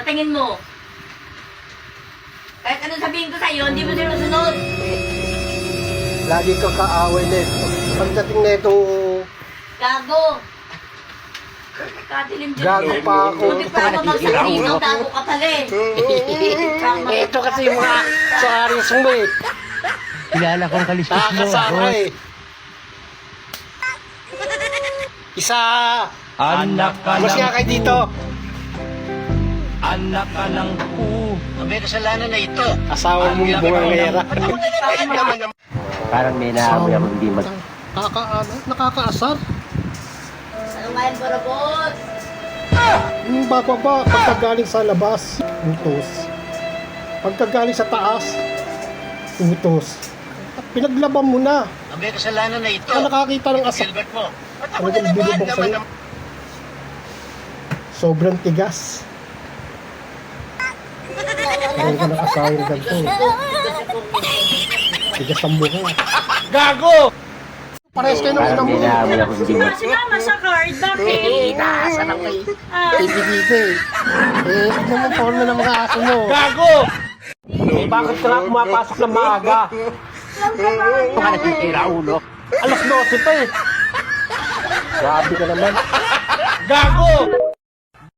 tingin mo? Kahit ano sabihin ko sa'yo, hindi mo sinusunod. Lagi kang kaaway nito. Pagdating na itong Gago. Kadilim dyan. gago pa ako. Buti pa ako magsasino, gago ka pala eh. Ito kasi yung mga sa aris mo eh. Kilala kong kaliskis mo. Nakakasama boss. eh. Isa. Anak ka Mas nga ng kayo dito. anak ka ng May kasalanan na ito. Asawa mo bungangera. Parang may naamoy ako hindi mag... Nakakaasar. Ano nga yan, barabot? Yung bababa, pagkagaling sa labas, utos. Pagkagaling sa taas, utos. Pinaglaban mo na. May kasalanan na ito. Kaya nakakita ng asak. Gilbert mo. Ba't ako Talagang nalagaan binubok naman sa'yo. Sobrang tigas. Meron ka ng asawang ganito. Tigas ang mukha. Gago! Parehas kayo ng Parang unang may mo. naamoy ako hindi mag... Sinama sa card, bakit? Nasa lang kayo. Ah, Ibigite eh. Ito naman porno ng mga aso mo. Gago! Bakit ka na pumapasok ng maaga? Ito ka natitira ulo. Alas 12 pa eh. Grabe ka naman. Gago!